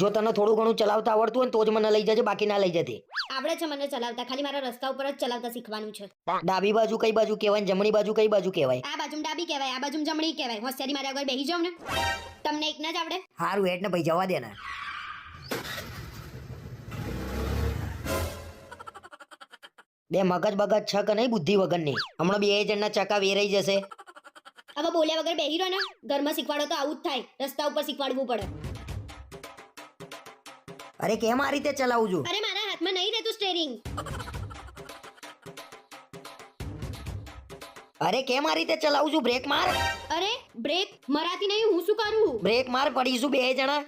જો તને થોડું ઘણું ચલાવતા આવડતું હોય ને તો જ મને લઈ જજે, બાકી ના લઈ જતી. આવડે છે મને ચલાવતા, ખાલી મારા રસ્તા ઉપર જ ચલાવતા શીખવાનું છે. ડાબી બાજુ કઈ બાજુ કહેવાય ને જમણી બાજુ કઈ બાજુ કહેવાય? આ બાજુમ ડાબી કહેવાય, આ બાજુમ જમણી કહેવાય. હોશિયારી મારા આગળ બેહી જાવ ને. તમને એક ના જ આવડે? હારું હેડ ને ભાઈ જવા દે ને. બે મગજ બગજ છે કે નહીં બુદ્ધિ વગરની? હમણાં બે જણના ચકા વેરાઈ જશે. હવે બોલ્યા વગર બેહી રહો ને. ઘરમાં શીખવાડો તો આવું જ થાય, રસ્તા ઉપર શીખવાડવું પડે. અરે કેમ આ રીતે ચલાવું છું? અરે મારા હાથમાં નહીં રહેતું સ્ટીયરિંગ. અરે કેમ આ રીતે ચલાવું છું? બ્રેક માર. અરે બ્રેક મરાતી નહીં, હું શું કરું? બ્રેક માર, પડીશું બે જણા.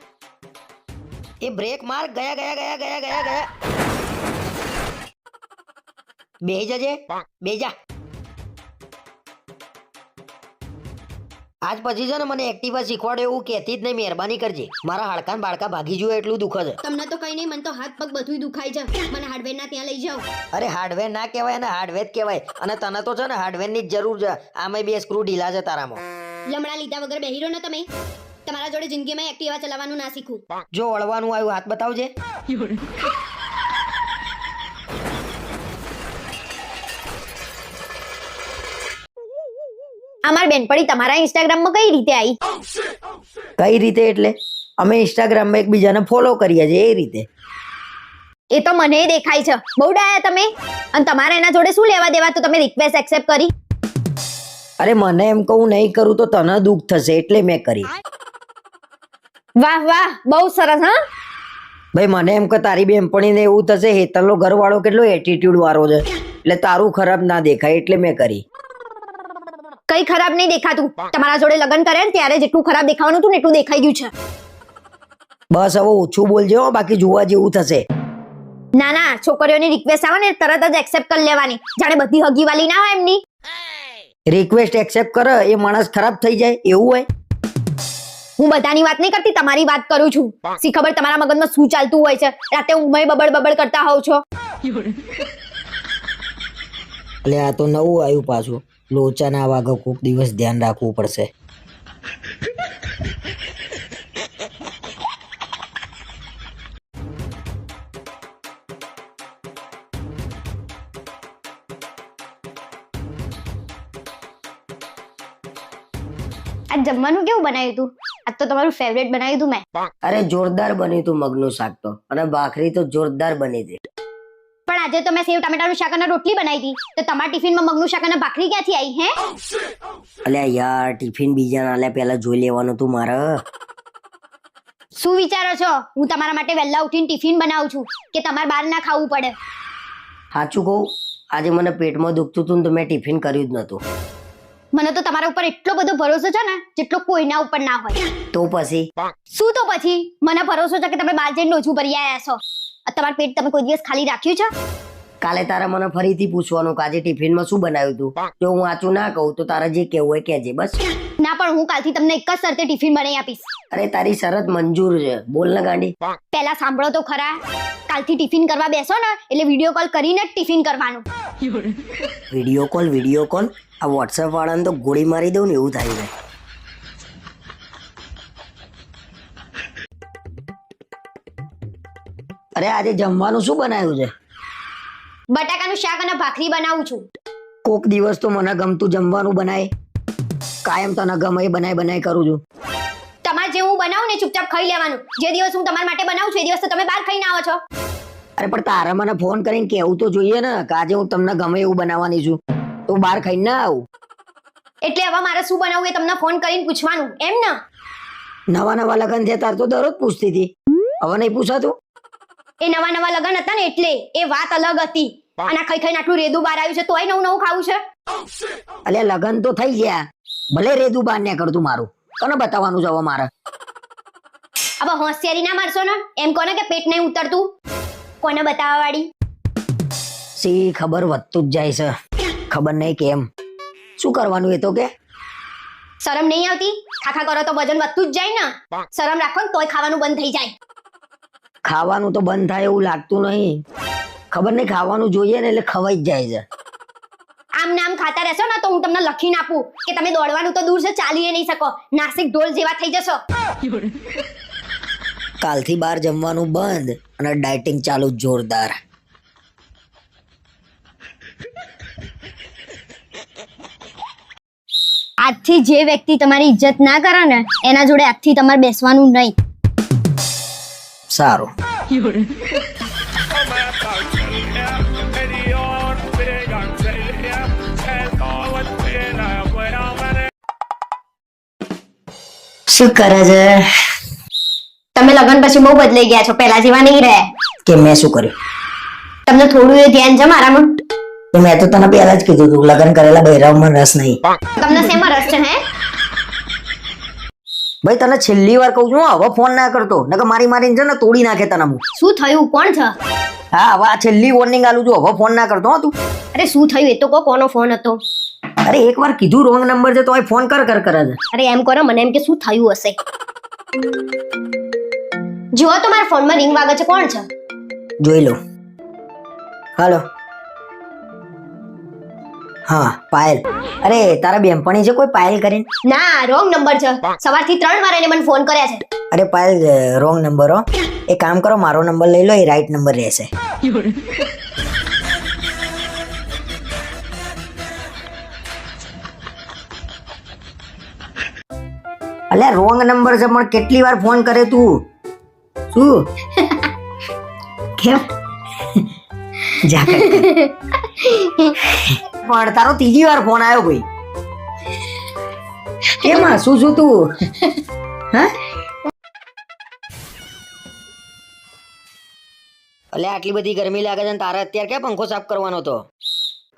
એ બ્રેક માર. ગયા ગયા ગયા ગયા ગયા ગયા. બે જજે, બે જા. આજ પછી છે ને મને એક્ટિવા શીખવાડે એવું કહેતી જ નહીં, મહેરબાની કરજે. મારા હાડકાન બાળકા ભાગી જુએ એટલું દુખે છે. તમને તો કઈ નહીં, મને તો હાથ પગ બધું દુખાય છે. મને હાર્ડવેર ના ત્યાં લઈ જાઓ. અરે હાર્ડવેર ના કહેવાય અને હાર્ડવેર જ કહેવાય. અને તને તો છે ને હાર્ડવેર ની જ જરૂર છે. આમાં બે સ્ક્રૂ ઢીલા છે તારામાં. લમડા લીધા વગર બેહી રહો ને તમે. તમારા જોડે જિંદગીમાં એક્ટિવા ચલાવવાનું ના શીખું. જો વળવાનું આવ્યું હાથ બતાવજે. અમાર બેનપણી તમારા ઇન્સ્ટાગ્રામમાં કઈ રીતે આવી? કઈ રીતે એટલે? અમે ઇન્સ્ટાગ્રામમાં એકબીજાને ફોલો કરીએ છીએ એ રીતે. એ તો મને દેખાય છે. બહુ ડાયા તમે. અને તમારે એના જોડે શું લેવા દેવા તો તમે રિક્વેસ્ટ એક્સેપ્ટ કરી? અરે મને એમ કહું નહીં કરું તો તને દુઃખ થશે એટલે મેં કરી. વાહ વાહ, બહુ સરસ. હા ભાઈ મને એમ કે તારી બેનપણીને એવું થશે હેતલનો ઘરવાળો કેટલો એટીટ્યુડ વાળો છે એટલે તારું ખરાબ ના દેખાય એટલે મેં કરી. કઈ ખરાબ નહીં દેખાતું. તમારા જોડે લગ્ન કરે ને ત્યારે જેટલું ખરાબ દેખાવાનું હતું ને એટલું દેખાઈ ગયું છે. બસ હવે ઓછું બોલજો, બાકી જોવા જેવું થશે. ના ના, છોકરીઓની રિક્વેસ્ટ આવે ને તરત જ એક્સેપ્ટ કરી લેવાની. જાણે બધી હગીવાલી ના હોય એમની. રિક્વેસ્ટ એક્સેપ્ટ કરે એ માણસ ખરાબ થઈ જાય એવું હોય? હું બધાની વાત નહીં કરતી, તમારી વાત કરું છું. સી ખબર તમારા મગજમાં શું ચાલતું હોય છે. રાતે ઊંઘમાં બબડ બબડ કરતા હોવ છો. એટલે આ તો નવું આવ્યું પાછું. લોચા ના વાગે કોક દિવસ ધ્યાન રાખવું પડશે. આ જમવાનું કેવું બનાવ્યું તું? આજ તો તમારું ફેવરેટ બનાવ્યું તું મેં. અરે જોરદાર બન્યું તું મગનું શાક તો, અને ભાખરી તો જોરદાર બની હતી. પણ આજે તો મેં સેવ ટામેટાનું શાક અને રોટલી બનાવી હતી. તો તમારા ટિફિનમાં મગનું શાક અને ભાખરી ક્યાંથી આવી? હે અલ્યા યાર, ટિફિન બીજા ના લે, પહેલા જોઈ લેવાનું તું મારે. શું વિચારો છો? હું તમારા માટે વહેલા ઉઠીને ટિફિન બનાવું છું કે તમારે બહાર ના ખાવું પડે? સાચું કહું, આજે મને પેટમાં દુખતું હતું ને તો મેં ટિફિન કર્યું જ નતું. મને તો તમારા ઉપર એટલો બધો ભરોસો છે ને જેટલો કોઈના ઉપર ના હોય. તો પછી શું તો પછી? મને ભરોસો છે કે તમે બહાર જઈને ડોજું ભરી આયા છો. તમારું પેટ તમે કોઈ દિવસ ખાલી રાખ્યું છે? કાલે તારે મને ફરીથી પૂછવાનું કે આજે ટિફિનમાં શું બનાવ્યું તું. જો હું સાચું ના કહું તો તારે જે કહેવું હોય કહેજે બસ. ના, પણ હું કાલથી તમને એક જ શરતે ટિફિન બનાવી આપીશ. અરે તારી શરત મંજૂર છે, બોલ ને ગાંડી. પહેલા સાંભળો તો ખરા. કાલથી ટિફિન કરવા બેસો ને એટલે વિડીયો કોલ કરીને જ ટિફિન કરવાનું. Video call? આ વોટ્સએપ વાળાને તો ગોળી મારી દઉં ને એવું થાય છે. અરે આજે જમવાનું શું બનાવ્યું છે? બટાકાનું શાક અને ભાખરી બનાવું છું. કોક દિવસ તો મને ગમતું જમવાનું બનાય. કાયમ તને ગમે એ બનાય કરું છું. તમારે જે હું બનાવું ને ચૂપચાપ ખાઈ લેવાનું. જે દિવસ હું તમારા માટે બનાવું છું એ દિવસ તો તમે બહાર ખાઈને આવો છો. અરે પણ તારે મને ફોન કરીને કેવું તો જોઈએ ને કે આજે હું તમને ગમે એવું બનાવવાની છું, તો બહાર ખાઈને ના આવું. એટલે હવે મારે શું બનાવવું એ તમને ફોન કરીને પૂછવાનું એમ ને? નવા લગન થયા તાર તો દરરોજ પૂછતી હતી, હવે નહીં પૂછાતું? એ નવા લગન હતા ને એટલે એ વાત અલગ હતી. અને ખાઈ ખાઈને આટલું રેદું બહાર આવ્યું છે તોય નવું ખાવું છે. અલે લગન તો થઈ ગયા, ભલે રેદું બહાર ને કરતું મારું. કોને બતાવવાનું છે હવે મારે? હવે હોશિયારી ના મારશો ને. એમ કોને કે પેટ નહીં ઉતરતું? કોને બતાવવા વાળી? સી ખબર વધતું જ જાય છે, ખબર નહીં કેમ. શું કરવાનું એ તો કે? શરમ નહીં આવતી? ખાખા કરો તો વજન વધતું જ જાય ને. શરમ રાખો ને તોય ખાવાનું બંધ થઈ જાય. ખાવાનું તો બંધ થાય એવું લાગતું નહીં. ખબર નહીં, ખાવાનું જોઈએ ને એટલે ખવાઈ જ જાય છે. આમ નામ ખાતા રહેશો ને તો હું તમને લખીને આપું કે તમે દોડવાનું તો દૂર છે, ચાલી નહીં શકો. નાસિક ઢોલ જેવા થઈ જશો. કાલથી બહાર જમવાનું બંધ અને ડાયટિંગ ચાલુ જોરદાર. આજથી જે વ્યક્તિ તમારી ઇજ્જત ના કરે ને એના જોડે આજથી તમારે બેસવાનું નહીં. સારું. શું કરે છે? તમે લગ્ન પછી બહુ બદલાઈ ગયા છો, પહેલા જેવા નહીં રહ્યા. કે મેં શું કર્યું? તમને થોડું એ ધ્યાન છે મારામાં? તો મેં તો તને પહેલા જ કીધું તું લગ્ન કરેલા બૈરાવમાં રસ નહીં. તમને શેમાં રસ છે? હે ભાઈ તને છેલ્લી વાર કહું છું હવે ફોન ના કરતો, નકર મારી મારીને છે ને તોડી નાખે તને હું. શું થયું? કોણ છે? હા હવે આ છેલ્લી વોર્નિંગ આલું છું, હવે ફોન ના કરતો હો તું. અરે શું થયું એ તો કહો. કોનો ફોન હતો? અરે એકવાર કીધું રોંગ નંબર છે તો અહીં ફોન કરે છે. અરે એમ કરો, મને એમ કે શું થયું હશે. જુઓ તો મારા ફોનમાં રિંગ વાગે છે. કોણ છે? જોઈ લો. હાલો. હા પાયલ. અરે તારા બેનપણી છે કોઈ પાયલ કરીને? ના, રોંગ નંબર છે. સવારથી 3 વાર એને મને ફોન કર્યા છે. અરે પાયલ રોંગ નંબર હો. એક કામ કરો મારો નંબર લઈ લો, એ રાઈટ નંબર રહેશે. અલ્યા રોંગ નંબર છે પણ કેટલી વાર ફોન કરે તું? શું કેમ જા કર. પણ તારો ત્રીજી વાર ફોન આવ્યો ભાઈ. કેમ શું શું તું? હા અલ્યા આટલી બધી ગરમી લાગે છે ને તારે અત્યારે ક્યાં પંખો સાફ કરવાનો હતો?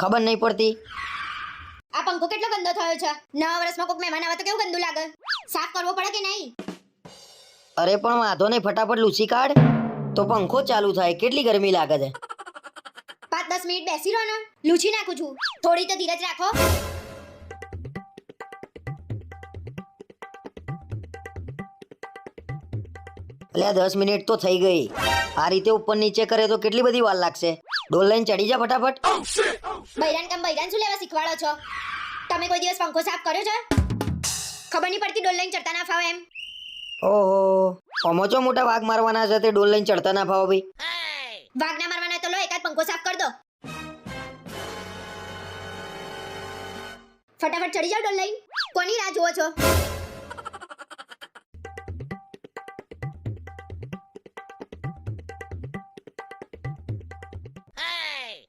ખબર નહીં પડતી. આ પંખો કેટલો ગંદો થયો છે. નવા વર્ષમાં કોઈક મહેમાન આવે તો કેવું ગંદુ લાગે. સાફ કરવો પડે કે નહીં? અરે પણ વાંધો નહીં, ફટાફટ લૂસી કાઢ તો પંખો ચાલુ થાય. કેટલી ગરમી લાગે છે. 5-10 મિનિટ બેસી રહો ને, લૂછી નાખું છું. થોડી તો ધીરજ રાખો. અલ્યા 10 મિનિટ તો થઈ ગઈ. આ રીતે ઉપર નીચે કરે તો કેટલી બધી વાર લાગશે. ડોલ લઈને ચડી જા ફટાફટ. બૈરાન કામ બૈરાન શું લેવા શીખવાડો છો? તમે કોઈ દિવસ પંખો સાફ કર્યો છે? ખબર નહીં પડતી ડોલ લઈને ચડતા ના ફાવે એમ. ઓહો પમોચો મોટા વાઘ મારવાના છે તે ડોલ લઈને ચડતા ના ફાવો ભાઈ. વાઘ ના મારવાના તો લો એકાદ પંખો સાફ કર દો. ફટાફટ ચડી જાઓ ડોલ લઈને. કોની રાહ જુઓ છો?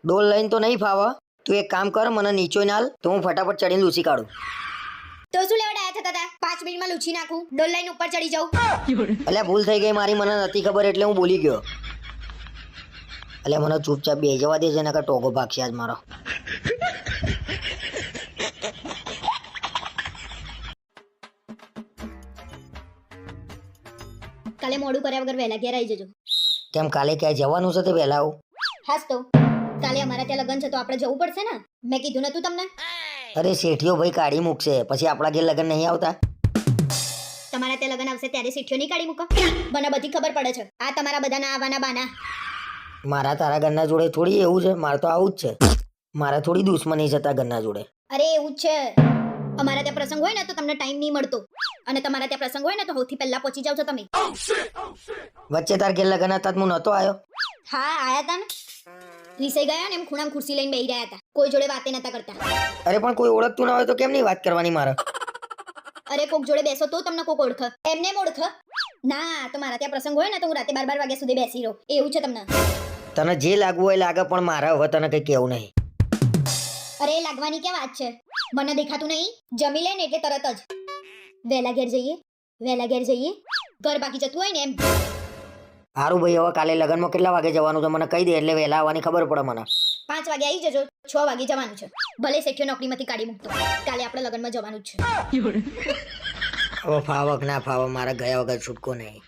ડોલ લઈને તો નહીં ફાવે. તું એક કામ કર, મને નીચો નાલ તો હું ફટાફટ ચડીને લૂસી કાઢું. તો શું લેવા ડાયા થતા હતા? 5 મિનિટમાં લૂછી નાખું. ડોલ લઈને ઉપર ચડી જાઉં. અલ્યા ભૂલ થઈ ગઈ મારી, મને નથી ખબર એટલે હું બોલી ગયો. અલ્યા મને ચૂપચાપ બે જવા દે છે, નકર ટોગો ભાગશે આજ મારો. કાલે મોડું કર્યા વગર વહેલા ઘેર આવી જજો. કેમ કાલે ક્યાંય જવાનું છે તે વહેલા આવું? હાસ તો કાલે અમારા ત્યાં લગન છે તો આપણે જવું પડશે ને. મેં કીધું નતું તમને? અરે શેઠિયો ભાઈ કાઢી મૂકશે, પછી આપણા ઘેર લગન નહીં આવતા. તમારા ત્યાં લગન આવશે ત્યારે સીઠીઓ નહીં કાઢી મૂકો. મને બધી ખબર પડે છે. આ તમારા બધાના આવવાના બાના. મારા તારા ઘરના જોડે થોડી એવું છે. મારે તો આવું જ છે. મારા થોડી દુશ્મની છે તારા ઘરના જોડે. અરે એવું જ છે. અમારા ત્યાં પ્રસંગ હોય ને તો તમને ટાઈમ નહીં મળતો, અને તમારા ત્યાં પ્રસંગ હોય ને તો સૌથી પહેલા પહોંચી જાવ છો તમે. વચ્ચે તાર ઘેર લગન હતા હું નતો આવ્યો. હા આયા હતા ને. રીસાઈ ગયા ને એમ ખૂણામાં ખુરશી લઈને બેહી રહ્યા હતા. કોઈ જોડે વાતે નતા કરતા. અરે પણ કોઈ ઓળખતું ના હોય તો કેમ નહીં વાત કરવાની મારે? અરે કોક જોડે બેસો તો તમને કોક ઓળખ. એમને ઓળખ ના. તો મારા ત્યાં પ્રસંગ હોય ને તો હું રાતે 12 વાગ્યા સુધી બેસી રહું. એવું છે તમને? તને જે લાગવું હોય લાગે, પણ મારે હવે તને કઈ કેવું નહીં. અરે લાગવાની ક્યાં વાત છે? મને દેખાતું નહીં. જમી લે ને એટલે તરત જ વહેલા ઘેર જઈએ. વહેલા ઘેર જઈએ. ઘર બાકી જતું હોય ને એમ. સારું ભાઈ, હવે કાલે લગનમાં કેટલા વાગે જવાનું છે મને કહી દે એટલે વહેલા આવવાની ખબર પડે મને. 5 વાગે આવી જજો. 6 વાગે જવાનું છે. ભલે શેઠિયો નોકરીમાંથી કાઢી મૂકતો, કાલે આપણે લગનમાં જવાનું જ છે. હવે ફાવક ના ફાવક મારા ગયા વગર છૂટકો નહીં.